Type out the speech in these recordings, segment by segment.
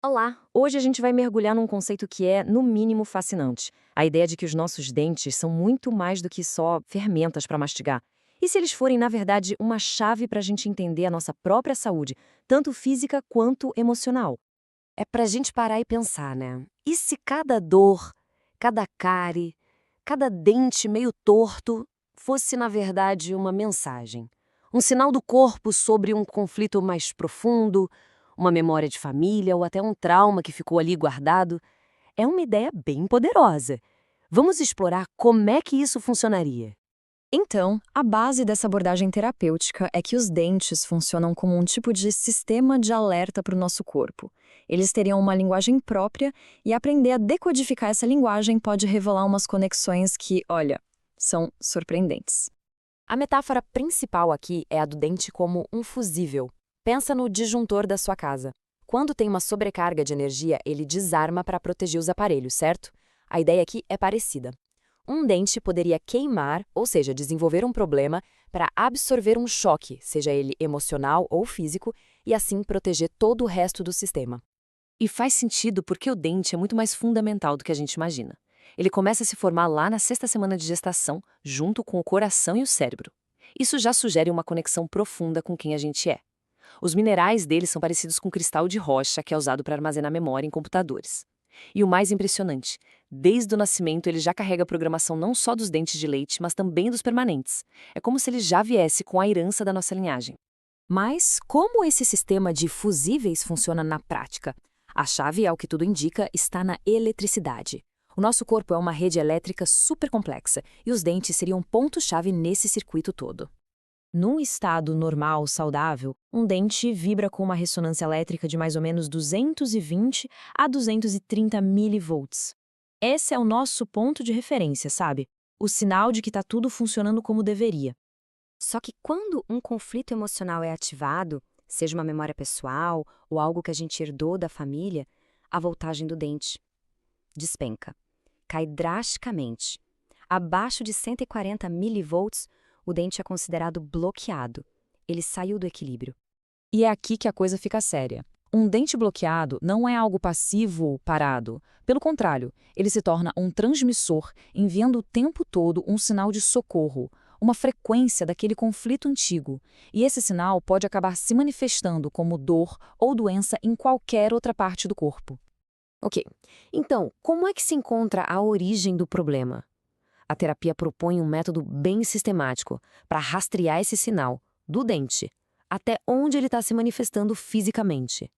Olá! Hoje a gente vai mergulhar num conceito que é, no mínimo, fascinante. A ideia de que os nossos dentes são muito mais do que só fermentas para mastigar. E se eles forem, na verdade, uma chave para a gente entender a nossa própria saúde, tanto física quanto emocional? É pra gente parar e pensar, né? E se cada dor, cada cárie, cada dente meio torto fosse, na verdade, uma mensagem? Um sinal do corpo sobre um conflito mais profundo, uma memória de família ou até um trauma que ficou ali guardado? É uma ideia bem poderosa. Vamos explorar como é que isso funcionaria. Então, a base dessa abordagem terapêutica é que os dentes funcionam como um tipo de sistema de alerta para o nosso corpo. Eles teriam uma linguagem própria e aprender a decodificar essa linguagem pode revelar umas conexões que, olha, são surpreendentes. A metáfora principal aqui é a do dente como um fusível. Pensa no disjuntor da sua casa. Quando tem uma sobrecarga de energia, ele desarma para proteger os aparelhos, certo? A ideia aqui é parecida. Um dente poderia queimar, ou seja, desenvolver um problema, para absorver um choque, seja ele emocional ou físico, e assim proteger todo o resto do sistema. E faz sentido porque o dente é muito mais fundamental do que a gente imagina. Ele começa a se formar lá na sexta semana de gestação, junto com o coração e o cérebro. Isso já sugere uma conexão profunda com quem a gente é. Os minerais dele são parecidos com cristal de rocha, que é usado para armazenar memória em computadores. E o mais impressionante, desde o nascimento ele já carrega a programação não só dos dentes de leite, mas também dos permanentes. É como se ele já viesse com a herança da nossa linhagem. Mas como esse sistema de fusíveis funciona na prática? A chave, ao que tudo indica, está na eletricidade. O nosso corpo é uma rede elétrica super complexa e os dentes seriam ponto-chave nesse circuito todo. Num estado normal, saudável, um dente vibra com uma ressonância elétrica de mais ou menos 220 a 230 milivolts. Esse é o nosso ponto de referência, sabe? O sinal de que está tudo funcionando como deveria. Só que quando um conflito emocional é ativado, seja uma memória pessoal ou algo que a gente herdou da família, a voltagem do dente despenca, cai drasticamente. Abaixo de 140 milivolts, o dente é considerado bloqueado. Ele saiu do equilíbrio. E é aqui que a coisa fica séria. Um dente bloqueado não é algo passivo ou parado. Pelo contrário, ele se torna um transmissor, enviando o tempo todo um sinal de socorro, uma frequência daquele conflito antigo. E esse sinal pode acabar se manifestando como dor ou doença em qualquer outra parte do corpo. Ok, então, como é que se encontra a origem do problema? A terapia propõe um método bem sistemático para rastrear esse sinal, do dente, até onde ele está se manifestando fisicamente.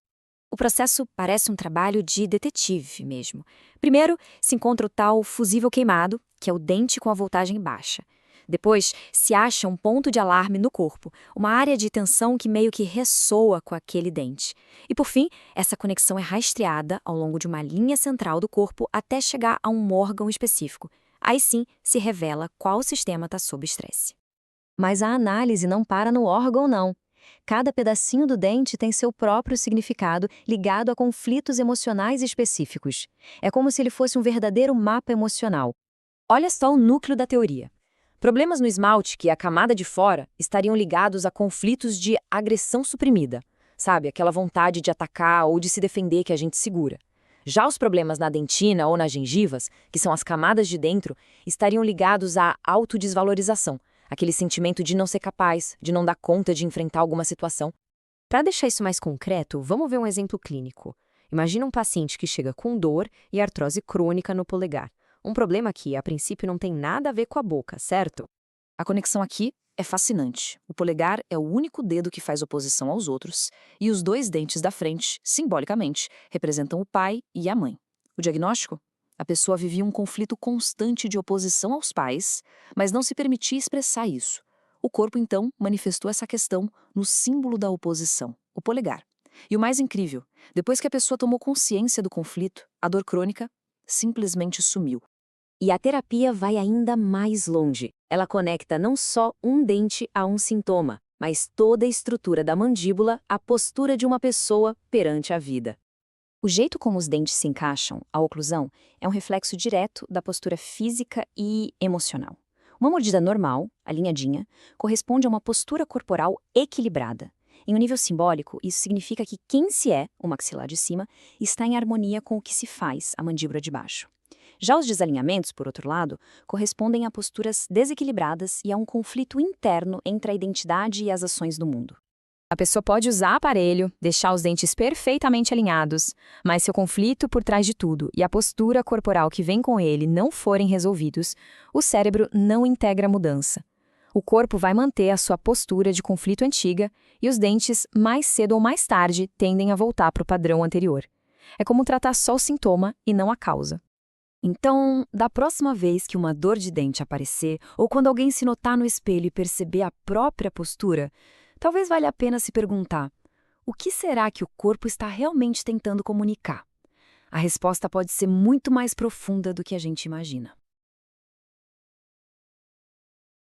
O processo parece um trabalho de detetive mesmo. Primeiro, se encontra o tal fusível queimado, que é o dente com a voltagem baixa. Depois, se acha um ponto de alarme no corpo, uma área de tensão que meio que ressoa com aquele dente. E por fim, essa conexão é rastreada ao longo de uma linha central do corpo até chegar a um órgão específico. Aí sim, se revela qual sistema está sob estresse. Mas a análise não para no órgão, não. Cada pedacinho do dente tem seu próprio significado ligado a conflitos emocionais específicos. É como se ele fosse um verdadeiro mapa emocional. Olha só o núcleo da teoria. Problemas no esmalte, que é a camada de fora, estariam ligados a conflitos de agressão suprimida. Sabe, aquela vontade de atacar ou de se defender que a gente segura. Já os problemas na dentina ou nas gengivas, que são as camadas de dentro, estariam ligados à autodesvalorização, aquele sentimento de não ser capaz, de não dar conta de enfrentar alguma situação. Para deixar isso mais concreto, vamos ver um exemplo clínico. Imagina um paciente que chega com dor e artrose crônica no polegar. Um problema que, a princípio, não tem nada a ver com a boca, certo? A conexão aqui é fascinante. O polegar é o único dedo que faz oposição aos outros, e os dois dentes da frente, simbolicamente, representam o pai e a mãe. O diagnóstico? A pessoa vivia um conflito constante de oposição aos pais, mas não se permitia expressar isso. O corpo, então, manifestou essa questão no símbolo da oposição, o polegar. E o mais incrível, depois que a pessoa tomou consciência do conflito, a dor crônica simplesmente sumiu. E a terapia vai ainda mais longe. Ela conecta não só um dente a um sintoma, mas toda a estrutura da mandíbula à postura de uma pessoa perante a vida. O jeito como os dentes se encaixam, a oclusão, é um reflexo direto da postura física e emocional. Uma mordida normal, alinhadinha, corresponde a uma postura corporal equilibrada. Em um nível simbólico, isso significa que quem se é, o maxilar de cima, está em harmonia com o que se faz, a mandíbula de baixo. Já os desalinhamentos, por outro lado, correspondem a posturas desequilibradas e a um conflito interno entre a identidade e as ações do mundo. A pessoa pode usar aparelho, deixar os dentes perfeitamente alinhados, mas se o conflito por trás de tudo e a postura corporal que vem com ele não forem resolvidos, o cérebro não integra a mudança. O corpo vai manter a sua postura de conflito antiga e os dentes, mais cedo ou mais tarde, tendem a voltar para o padrão anterior. É como tratar só o sintoma e não a causa. Então, da próxima vez que uma dor de dente aparecer, ou quando alguém se notar no espelho e perceber a própria postura, talvez valha a pena se perguntar: o que será que o corpo está realmente tentando comunicar? A resposta pode ser muito mais profunda do que a gente imagina.